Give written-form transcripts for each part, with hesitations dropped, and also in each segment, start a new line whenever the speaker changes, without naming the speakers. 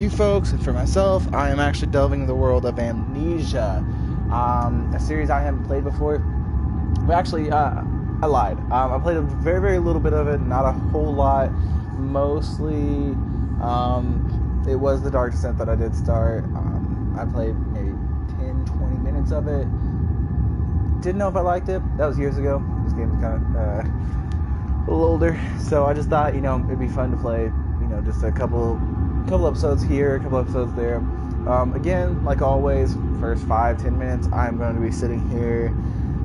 You folks, and for myself, I am actually delving into the world of Amnesia, a series I haven't played before. But actually, I lied. I played a very, very little bit of it, not a whole lot. Mostly, it was the Dark Descent that I did start. I played maybe 10, 20 minutes of it. Didn't know if I liked it. That was years ago. This game is kind of a little older, so I just thought, it'd be fun to play, just a couple episodes here, a couple episodes there. Again, like always, first 5-10 minutes, I'm going to be sitting here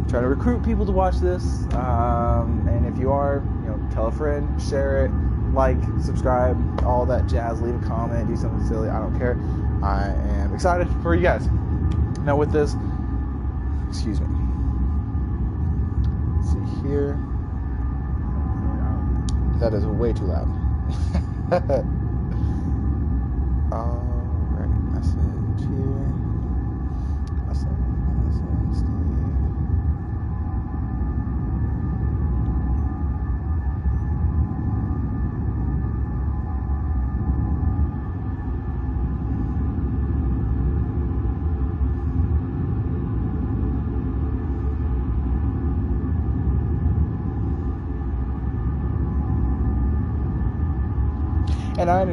trying to recruit people to watch this. And if you are, tell a friend, share it, like, subscribe, all that jazz. Leave a comment, do something silly. I don't care. I am excited for you guys. Now with this, excuse me. Let's see here. That is way too loud. Alright, message here. Message, Steve. And I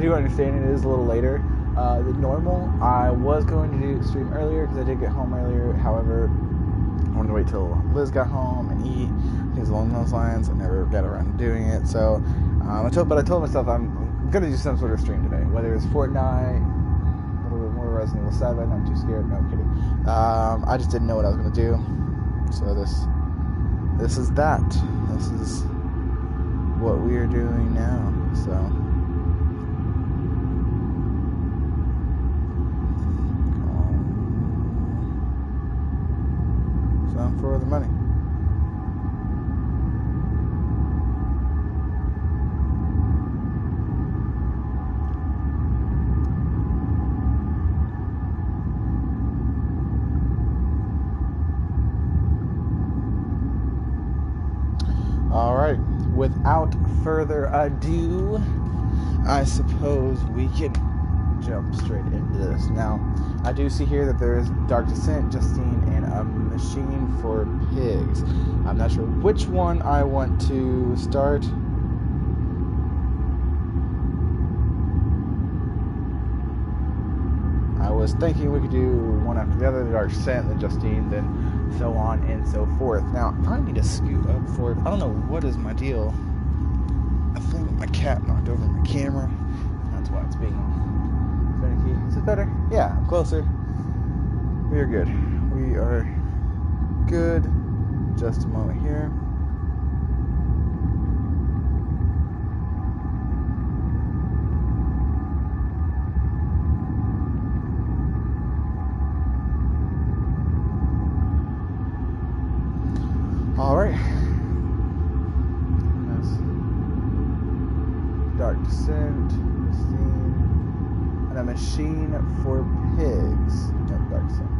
do understand it is a little later than normal. I was going to stream earlier because I did get home earlier. However, I wanted to wait till Liz got home and eat. Things along those lines. I never got around to doing it. So, I told myself I'm going to do some sort of stream today. Whether it's Fortnite, a little bit more Resident Evil 7. I'm too scared. No, I'm kidding. I just didn't know what I was going to do. So this is that. This is what we are doing now. So. For the money. All right, without further ado, I suppose we can jump straight into this. Now, I do see here that there is Dark Descent, Justine, and a Machine for Pigs. I'm not sure which one I want to start. I was thinking we could do one after the other, the Dark Descent, then Justine, then so on and so forth. Now, I probably need to scoot up for it. I don't know what is my deal. I think my cat knocked over my camera. That's why it's being finicky. Is it better? Yeah, I'm closer. We are good. We are good. Just a moment here. All right. Dark Descent, Justine, and a Machine for Pigs. Yep, Dark Descent.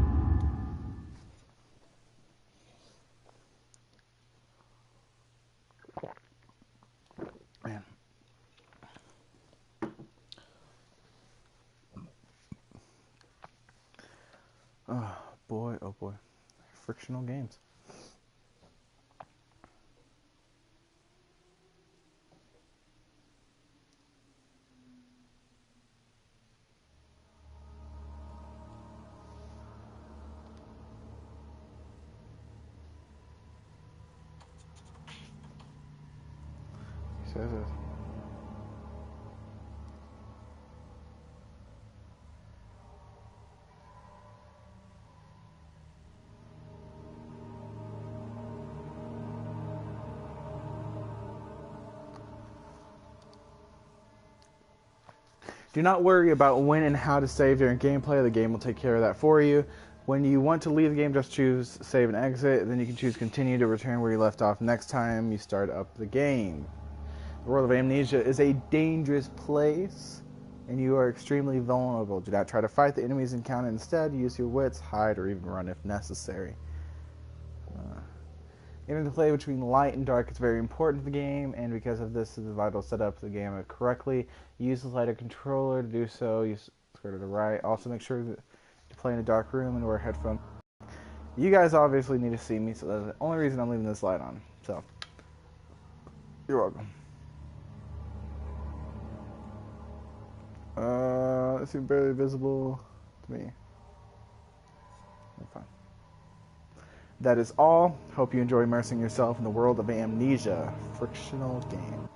Man. Oh boy, oh boy. Frictional games. Says it. Do not worry about when and how to save during gameplay. The game will take care of that for you. When you want to leave the game, just choose save and exit. Then you can choose continue to return where you left off next time you start up the game. The world of Amnesia is a dangerous place, and you are extremely vulnerable. Do not try to fight the enemies encountered. Instead, use your wits, hide, or even run if necessary. Interplay between light and dark is very important to the game, and because of this, is vital to set up the game correctly. Use the lighter controller to do so. Use square to the right. Also, make sure that you play in a dark room and wear headphones. You guys obviously need to see me, so that's the only reason I'm leaving this light on. So, you're welcome. It seems barely visible to me. Fine. That is all. Hope you enjoy immersing yourself in the world of Amnesia, fictional game.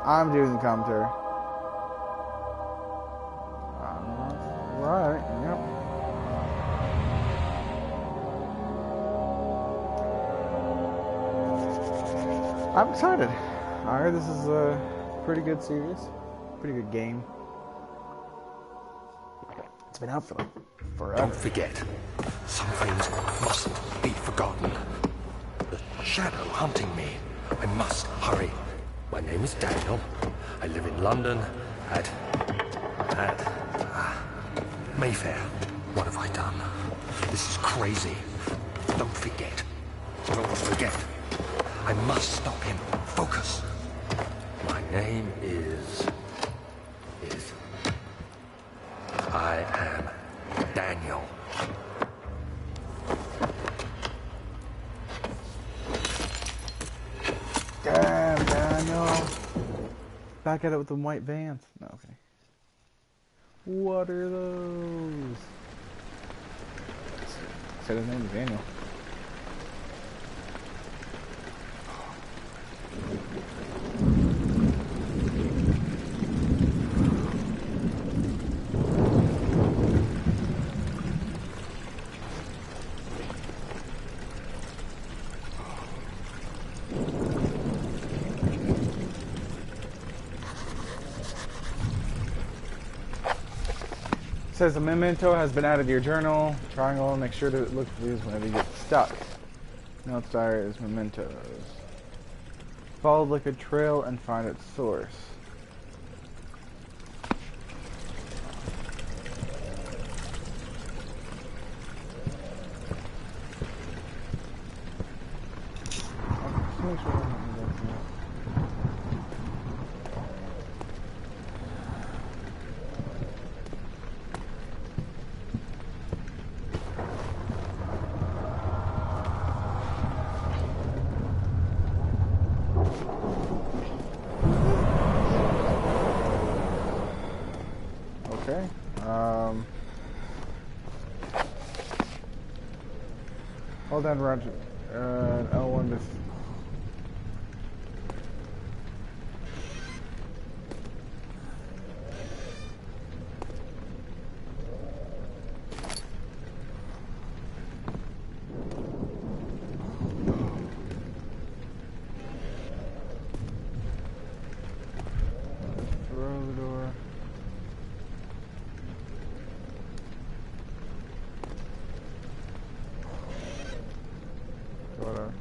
I'm doing the commentary. Right, yep. I'm excited. I heard this is a pretty good series, pretty good game. It's been out for forever.
Don't forget, some things mustn't be forgotten. The shadow hunting me. I must hurry. My name is Daniel. I live in London at Mayfair. What have I done? This is crazy. Don't forget. Don't forget. I must stop him. Focus. My name is... I am Daniel.
Damn, Daniel. Back at it with the white vans. No, okay. What are those? Said his name is Daniel. It says a memento has been added to your journal. Triangle, make sure to look for these whenever you get stuck. Notes diary is mementos. Follow the liquid trail and find its source. Okay. Hold down Roger. L1 to... Throw the door. Whatever.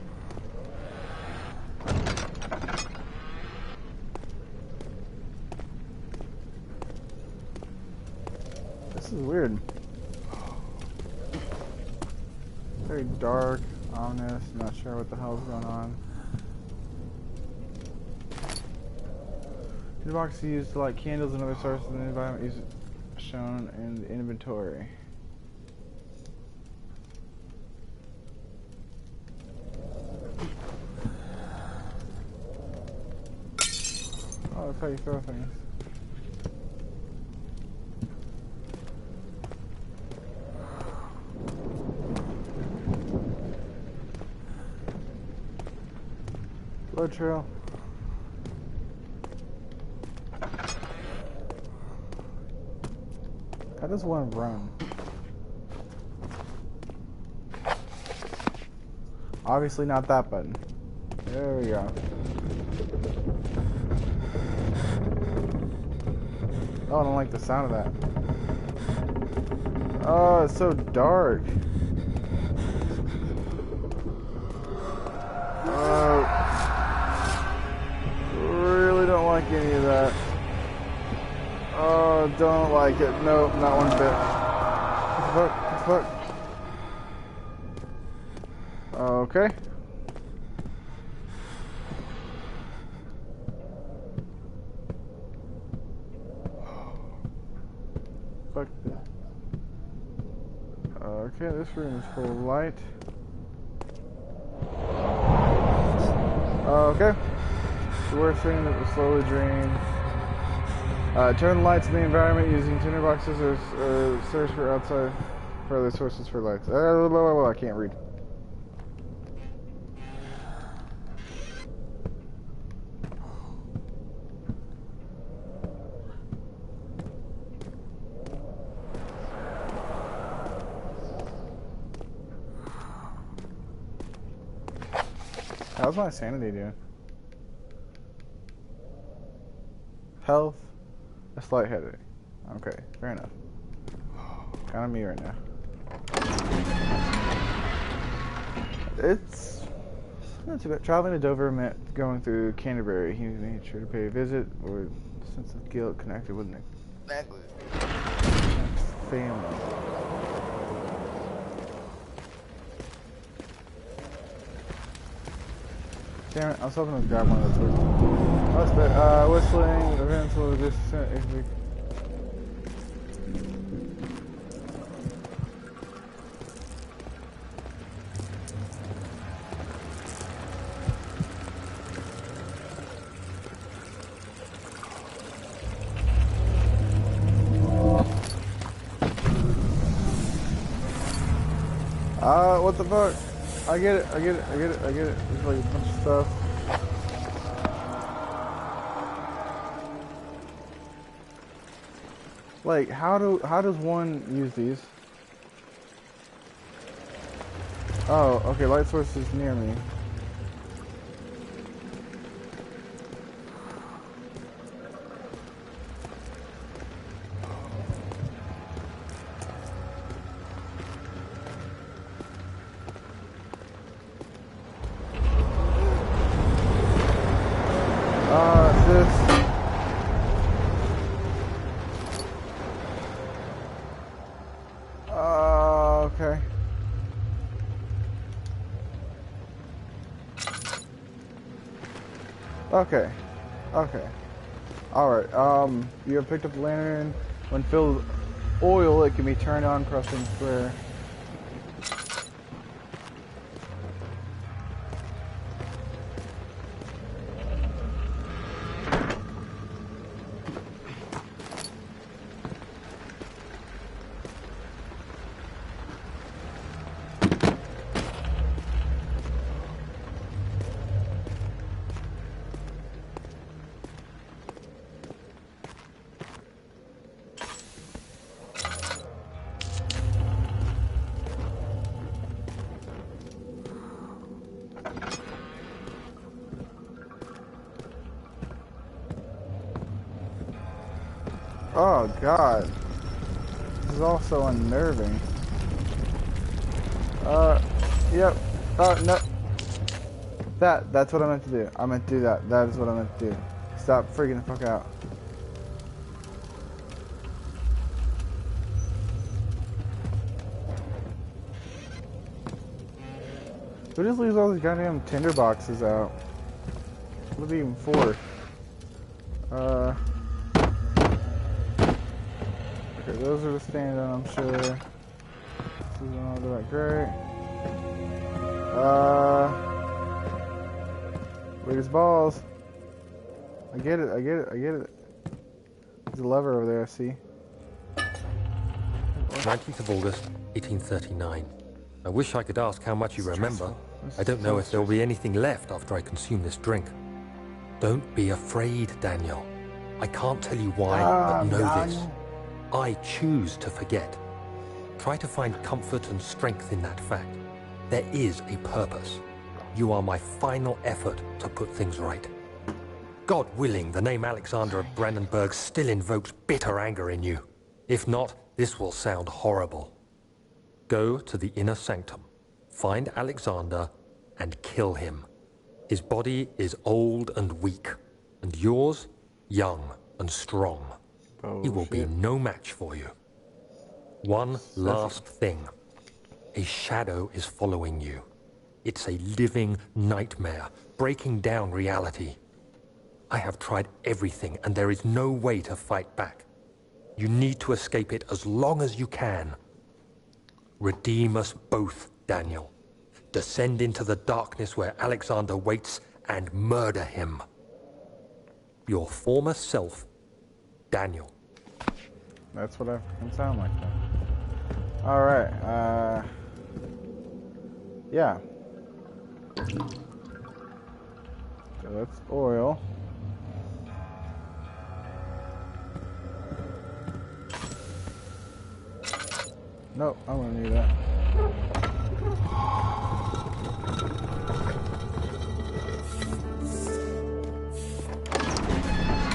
This is weird. Very dark, ominous, not sure what the hell's going on. The box is used to light candles and other sources in the environment shown in the inventory. Oh, that's how you throw things. Blood trail. How does one run? Obviously not that button. There we go. Oh, I don't like the sound of that. Oh, it's so dark. Oh, really don't like any don't like it. Nope, not one bit. What the fuck? Okay. Fuck this. Okay, this room is full of light. Okay. The worst thing that will slowly drain. Turn the lights in the environment using tinderboxes or search for outside for other sources for lights. I can't read. How's my sanity doing? Health, a slight headache. Okay, fair enough. Kind of me right now. It's not too bad. Traveling to Dover meant going through Canterbury. He made sure to pay a visit or sense of guilt connected with family. Damn it, I was hoping to grab one of those words. What's that? Whistling, events will just what the fuck? I get it. There's like a bunch of stuff. Like, how does one use these? Oh, okay, light source is near me. Okay. Okay. Alright, you have picked up the lantern. When filled with oil, it can be turned on, pressing square. Oh god. This is also unnerving. Yep. No. That's what I meant to do. I meant to do that. That is what I meant to do. Stop freaking the fuck out. Who just leaves all these goddamn tinder boxes out? What are they even for? Okay, those are the stand on, I'm sure. This is all right, great. Biggest balls. I get it. There's a lever over there, I see.
19th of August, 1839. I wish I could ask how much you remember. I don't know if there'll be anything left after I consume this drink. Don't be afraid, Daniel. I can't tell you why, but know this. I choose to forget. Try to find comfort and strength in that fact. There is a purpose. You are my final effort to put things right. God willing, the name Alexander of Brandenburg still invokes bitter anger in you. If not, this will sound horrible. Go to the inner sanctum, find Alexander, and kill him. His body is old and weak, and yours, young and strong. He
Oh,
will be
shit.
no match for you. One last thing. A shadow is following you. It's a living nightmare, breaking down reality. I have tried everything, and there is no way to fight back. You need to escape it as long as you can. Redeem us both, Daniel. Descend into the darkness where Alexander waits and murder him. Your former self, Daniel.
That's what I can sound like then. Alright, yeah. So that's oil. Nope, I'm gonna need that.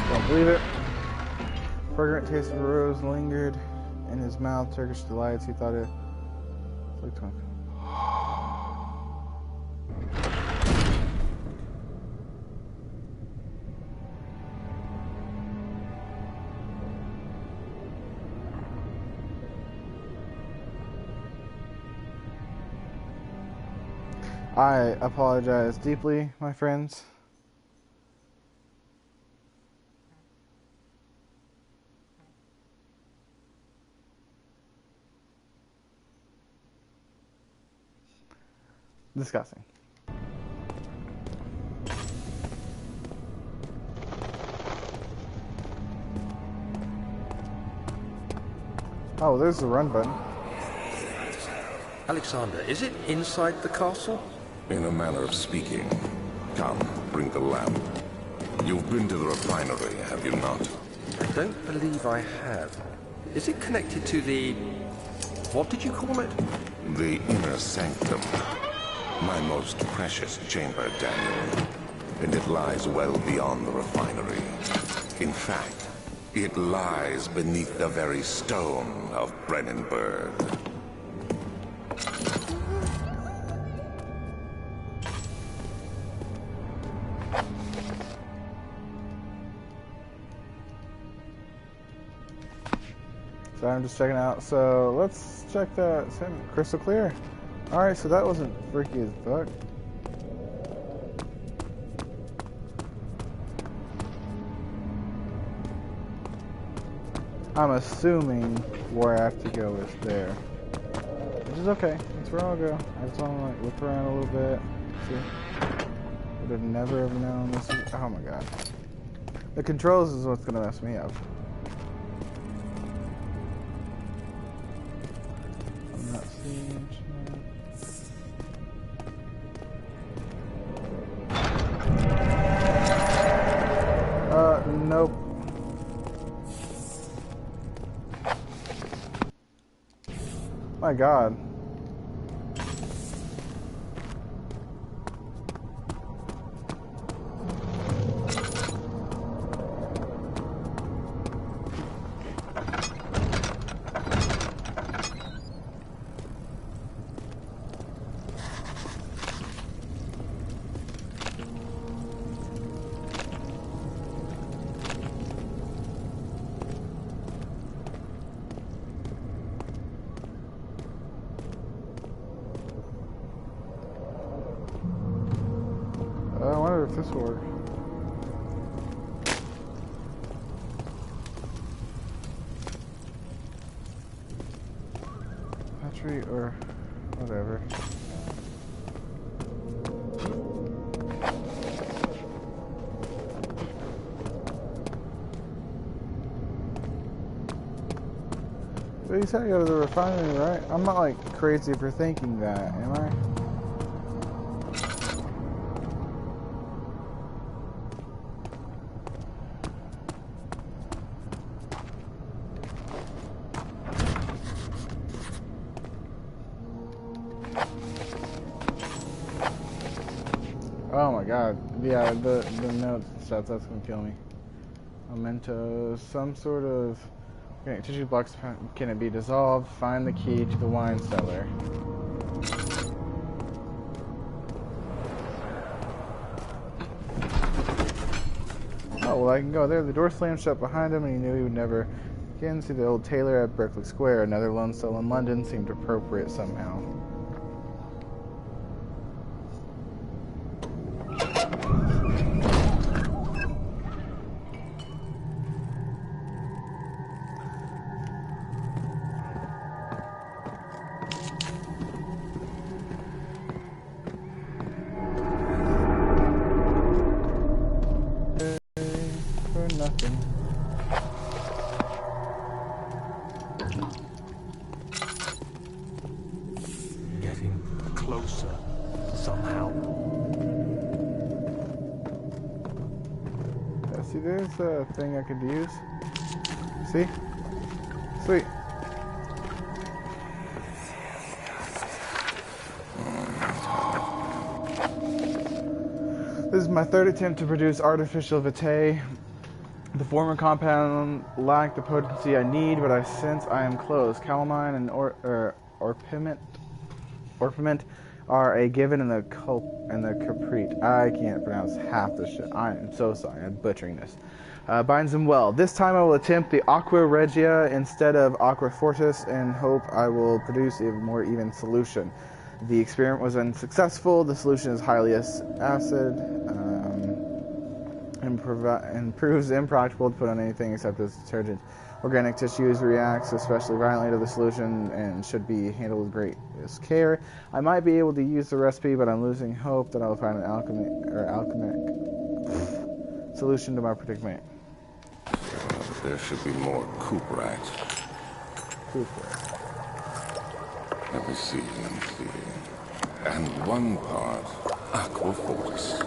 Don't believe it. Fragrant taste of rose lingered in his mouth. Turkish delights. He thought it looked like. I apologize deeply, my friends. Disgusting. Oh, there's the run button.
Alexander, is it inside the castle?
In a manner of speaking. Come, bring the lamp. You've been to the refinery, have you not?
I don't believe I have. Is it connected to the... what did you call it?
The inner sanctum. My most precious chamber, Daniel. And it lies well beyond the refinery. In fact, it lies beneath the very stone of Brennenburg.
So I'm just checking out. So let's check that. Crystal clear. Alright, so that wasn't freaky as fuck. I'm assuming where I have to go is there. Which is okay. That's where I'll go. I just want to like look around a little bit. See? Would have never have known this is, oh my god. The controls is what's gonna mess me up. I'm not seeing shit. Nope. My god. I wonder if this will work. Battery or whatever. But you said you go to the refinery, right? I'm not like crazy for thinking that, am I? Oh my god. Yeah, the notes and stuff, that's gonna kill me. Mementos, some sort of organic tissue blocks, can it be dissolved? Find the key to the wine cellar. Oh, well I can go there. The door slammed shut behind him and he knew he would never Again, see the old tailor at Berkeley Square. Another lone soul in London seemed appropriate somehow. For nothing.
Getting closer, somehow.
Yeah, see, there's a thing I could use. See? Sweet. This is my third attempt to produce artificial vitae. The former compound lacked the potency I need, but I sense I am close. Calamine and orpiment are a given in the caprete. I can't pronounce half the shit. I am so sorry. I'm butchering this. Binds them well. This time I will attempt the Aqua Regia instead of Aqua Fortis and hope I will produce a more even solution. The experiment was unsuccessful. The solution is highly acid and proves impractical to put on anything except as detergent. Organic tissues reacts especially violently to the solution and should be handled with great care. I might be able to use the recipe, but I'm losing hope that I will find an alchemic solution to my predicament.
There should be more cuprates. Let me see. And one part Aqua Fortis.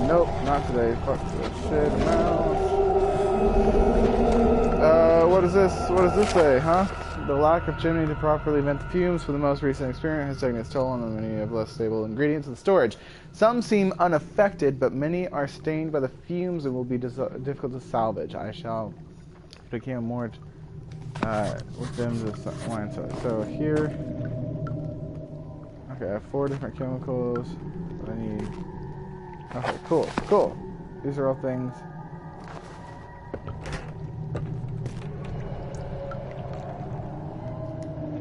Nope, not today. Fuck this shit. What is this? What does this say, huh? The lack of chimney to properly vent the fumes for the most recent experiment has taken its toll on the many of less stable ingredients in storage. Some seem unaffected, but many are stained by the fumes and will be difficult to salvage. I shall become more within the wine cellar. So here, okay, I have 4 different chemicals. I need. Okay, cool. These are all things.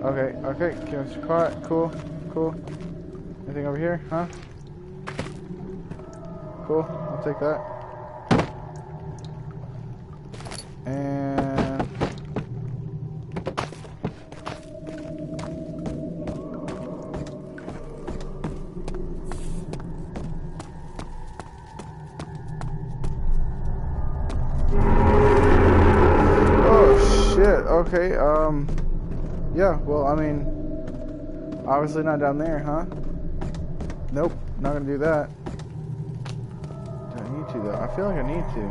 Okay, chemistry caught. Cool. Anything over here, huh? Cool, I'll take that. And oh shit, okay, yeah, well, I mean, obviously not down there, huh? Nope, not gonna do that. Do I need to, though? I feel like I need to.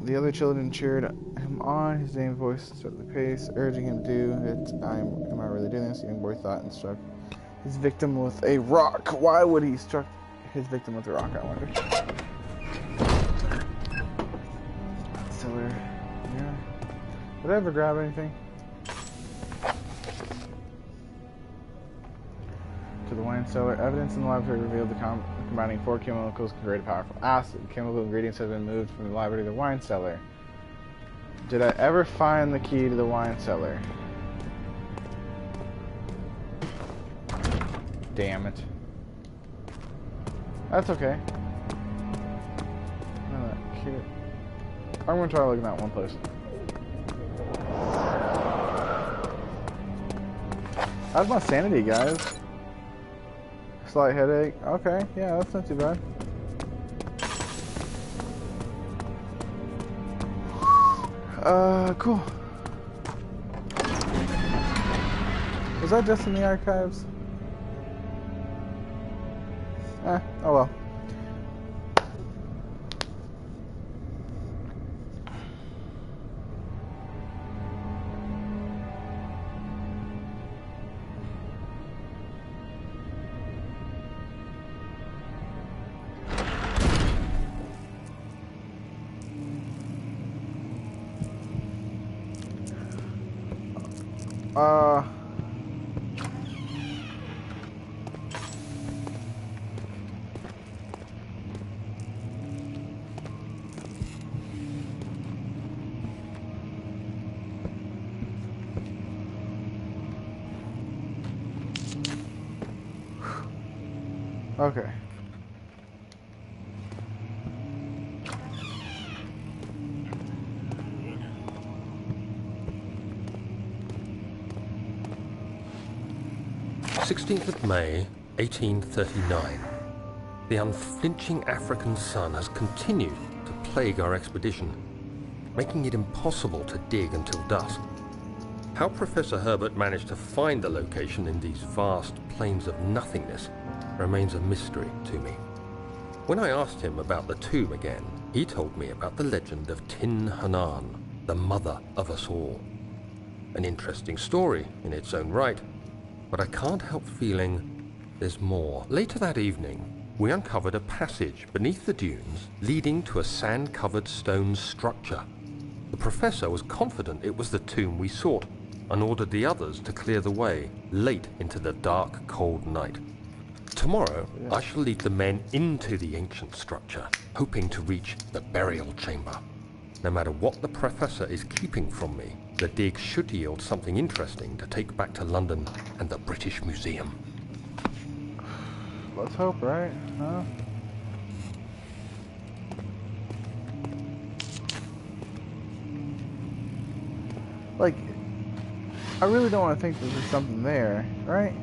The other children cheered him on, his name voice started the pace, urging him to do it. Am I really doing this? The young boy thought and struck his victim with a rock. Why would he struck his victim with a rock, I wonder? Did I ever grab anything? To the wine cellar. Evidence in the laboratory revealed the combining 4 chemicals can create a powerful acid. Chemical ingredients have been moved from the laboratory to the wine cellar. Did I ever find the key to the wine cellar? Damn it. That's okay. I'm gonna try looking at one place. How's my sanity, guys? Slight headache. Okay, yeah, that's not too bad. Cool. Was that just in the archives? Oh well. Okay.
May 1839. The unflinching African sun has continued to plague our expedition, making it impossible to dig until dusk. How Professor Herbert managed to find the location in these vast plains of nothingness remains a mystery to me. When I asked him about the tomb again, he told me about the legend of Tin Hanan, the mother of us all. An interesting story in its own right, but I can't help feeling there's more. Later that evening, we uncovered a passage beneath the dunes leading to a sand-covered stone structure. The professor was confident it was the tomb we sought and ordered the others to clear the way late into the dark, cold night. Tomorrow, I shall lead the men into the ancient structure, hoping to reach the burial chamber. No matter what the professor is keeping from me, the dig should yield something interesting to take back to London and the British Museum.
Let's hope, right? Huh? Like, I really don't want to think that there's something there, right?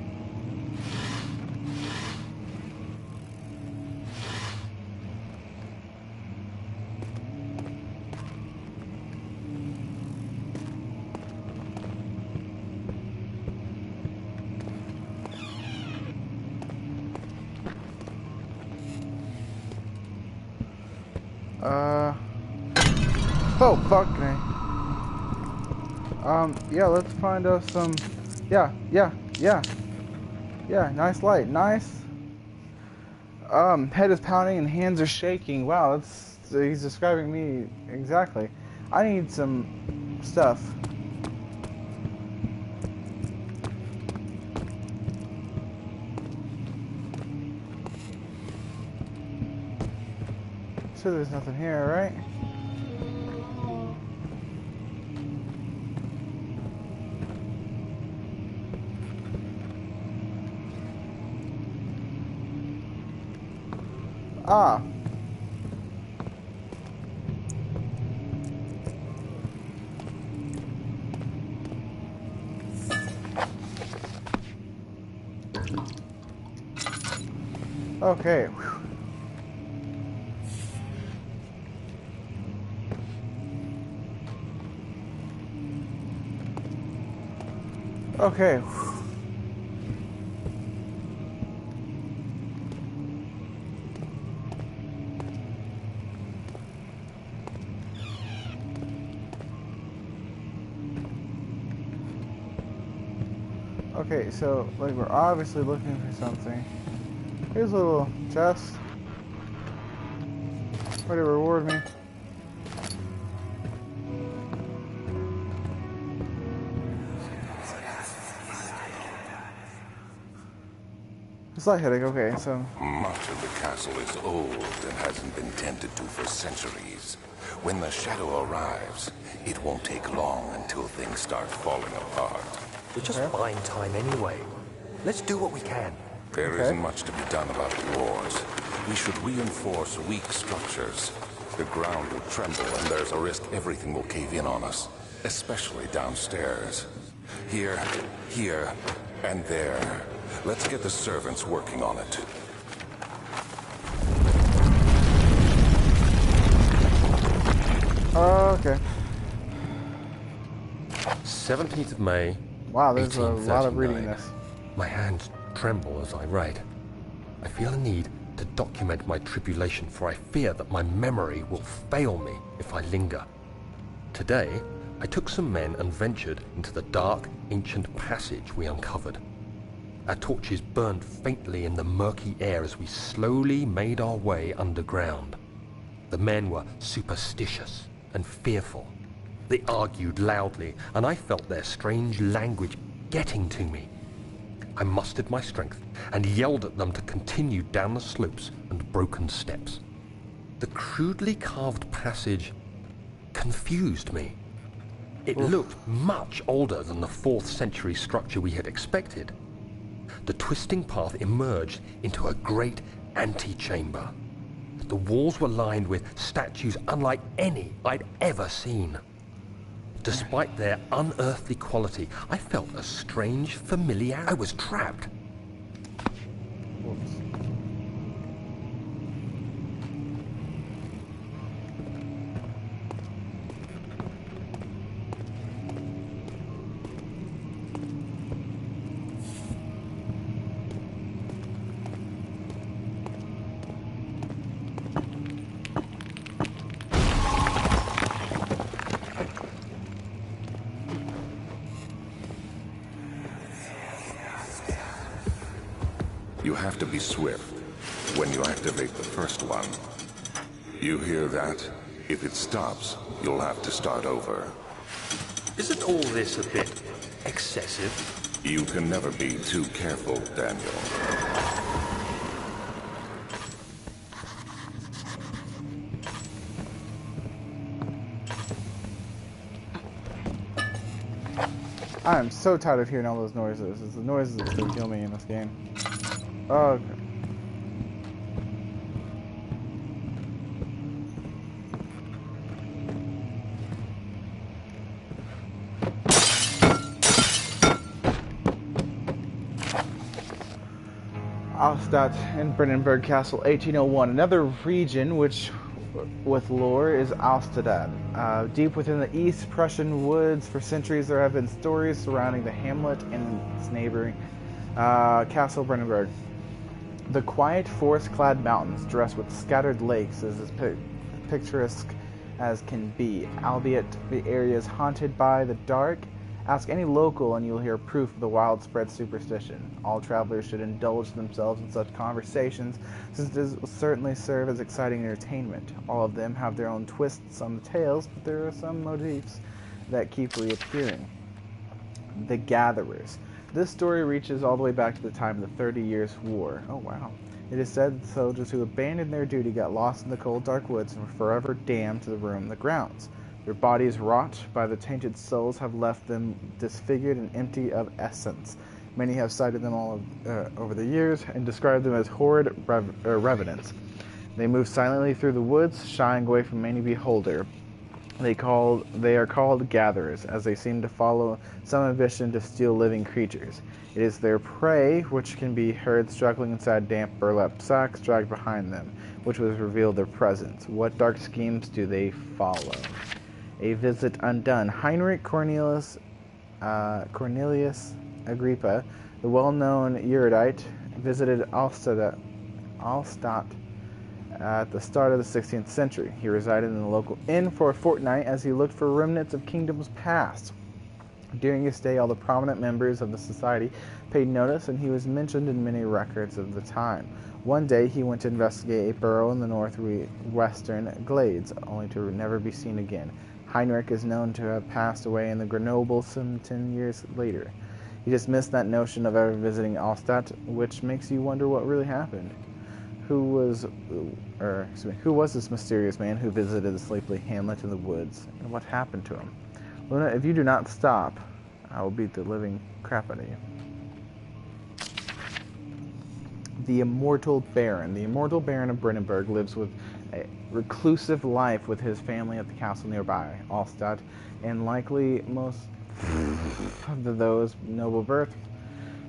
Oh, fuck me. Yeah, let's find us some... Yeah, nice light, nice. Head is pounding and hands are shaking. Wow, he's describing me exactly. I need some stuff. So there's nothing here, right? Ah. Okay. Whew. Okay. Okay, so, like, we're obviously looking for something. Here's a little chest. Way to reward me. It's lightheading, okay, so...
Much of the castle is old and hasn't been tended to for centuries. When the shadow arrives, it won't take long until things start falling apart.
We're just buying time anyway. Let's do what we can.
There isn't much to be done about the wars. We should reinforce weak structures. The ground will tremble and there's a risk everything will cave in on us, especially downstairs. Here, and there. Let's get the servants working on it.
Okay.
17th of May.
Wow, there's a lot of reading
1839.
this.
My hands tremble as I write. I feel a need to document my tribulation, for I fear that my memory will fail me if I linger. Today, I took some men and ventured into the dark, ancient passage we uncovered. Our torches burned faintly in the murky air as we slowly made our way underground. The men were superstitious and fearful. They argued loudly, and I felt their strange language getting to me. I mustered my strength and yelled at them to continue down the slopes and broken steps. The crudely carved passage confused me. It looked much older than the 4th century structure we had expected. The twisting path emerged into a great antechamber. The walls were lined with statues unlike any I'd ever seen. Despite their unearthly quality, I felt a strange familiarity. I was trapped.
Whoops.
You have to be swift when you activate the first one. You hear that? If it stops, you'll have to start over.
Isn't all this a bit excessive?
You can never be too careful, Daniel.
I'm so tired of hearing all those noises. It's the noises that still kill me in this game. Oh, okay. Alstadt and Brandenburg Castle, 1801. Another region which, with lore, is Alstadt. Deep within the East Prussian woods, for centuries there have been stories surrounding the hamlet and its neighboring Castle Brandenburg. The quiet forest-clad mountains, dressed with scattered lakes, is as picturesque as can be, albeit the area is haunted by the dark. Ask any local and you'll hear proof of the widespread superstition. All travelers should indulge themselves in such conversations, since it will certainly serve as exciting entertainment. All of them have their own twists on the tales, but there are some motifs that keep reappearing. The Gatherers. This story reaches all the way back to the time of the 30 Years' War. Oh, wow. It is said that soldiers who abandoned their duty got lost in the cold, dark woods and were forever damned to the room and the grounds. Their bodies, wrought by the tainted souls, have left them disfigured and empty of essence. Many have cited them all over the years and described them as horrid revenants. They move silently through the woods, shying away from any beholder. They are called gatherers, as they seem to follow some ambition to steal living creatures. It is their prey which can be heard struggling inside damp burlap sacks dragged behind them, which would reveal their presence. What dark schemes do they follow? A visit undone. Heinrich Cornelius Agrippa, the well-known erudite, visited Alstadt at the start of the 16th century. He resided in the local inn for a fortnight as he looked for remnants of kingdoms past. During his stay, all the prominent members of the society paid notice, and he was mentioned in many records of the time. One day, he went to investigate a burrow in the northwestern glades, only to never be seen again. Heinrich is known to have passed away in the Grenoble some 10 years later. He dismissed that notion of ever visiting Alstadt, which makes you wonder what really happened. Who was this mysterious man who visited the sleepy hamlet in the woods, and what happened to him? Luna, if you do not stop, I will beat the living crap out of you. The Immortal Baron. The Immortal Baron of Brandenburg lives with a reclusive life with his family at the castle nearby, Alstadt, and likely most of those noble birth.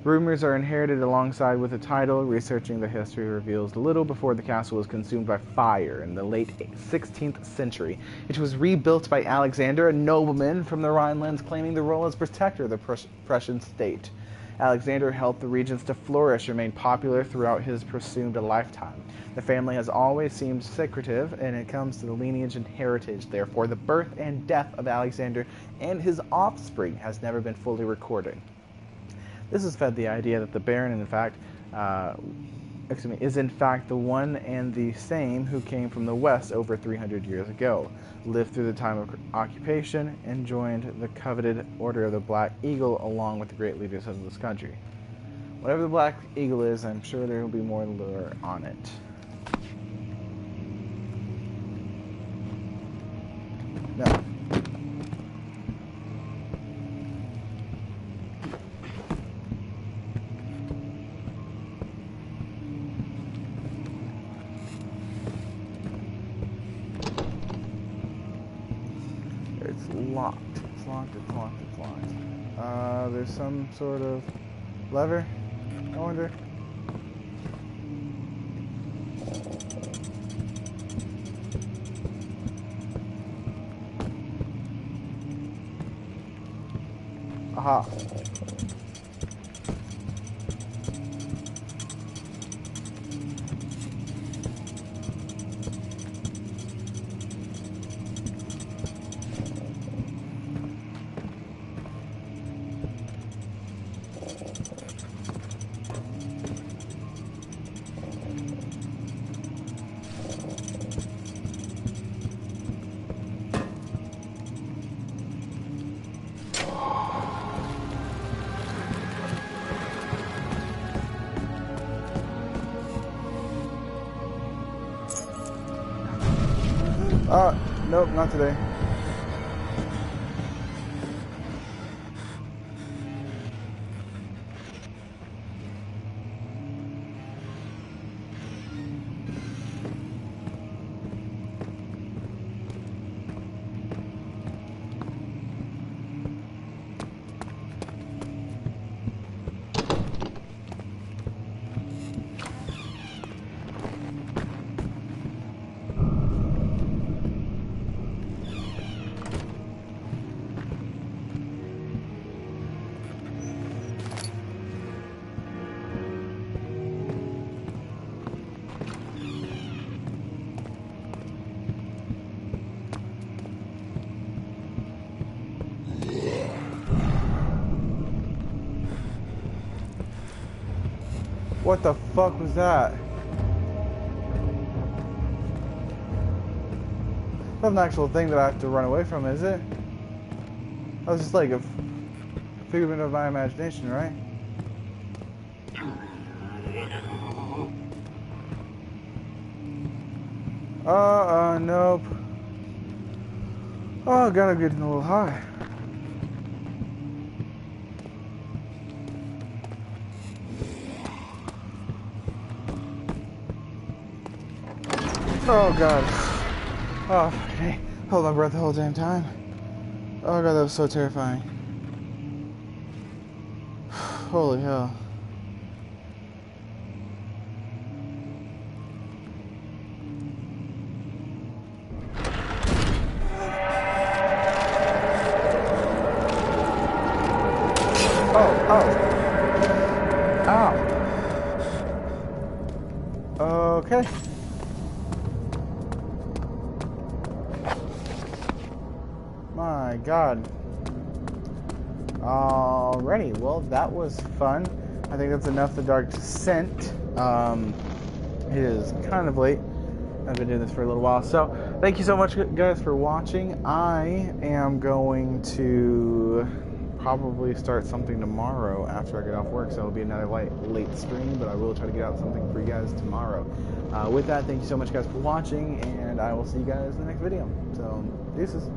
Rumors are inherited alongside with the title. Researching the history reveals little before the castle was consumed by fire in the late 16th century. It was rebuilt by Alexander, a nobleman from the Rhinelands, claiming the role as protector of the Prussian state. Alexander helped the regions to flourish, remained popular throughout his presumed lifetime. The family has always seemed secretive, and it comes to the lineage and heritage. Therefore, the birth and death of Alexander and his offspring has never been fully recorded. This has fed the idea that the Baron, is in fact the one and the same who came from the West over 300 years ago, lived through the time of occupation, and joined the coveted Order of the Black Eagle along with the great leaders of this country. Whatever the Black Eagle is, I'm sure there will be more lore on it. No. It's locked. It's locked, it's locked, it's locked. There's some sort of lever, I wonder. Aha. Nope, not today. What the fuck was that? It's not an actual thing that I have to run away from, is it? That was just like a figment of my imagination, right? Nope. Oh, God, I'm getting a little high. Oh, God. Oh, hey. Hold my breath the whole damn time. Oh, God, that was so terrifying. Holy hell. Okay. My God. Alrighty, well, that was fun. I think that's enough The Dark Descent. It is kind of late. I've been doing this for a little while. So, thank you so much, guys, for watching. I am going to probably start something tomorrow after I get off work. So, it'll be another late stream, but I will try to get out something for you guys tomorrow. With that, thank you so much, guys, for watching, and I will see you guys in the next video. So, deuces.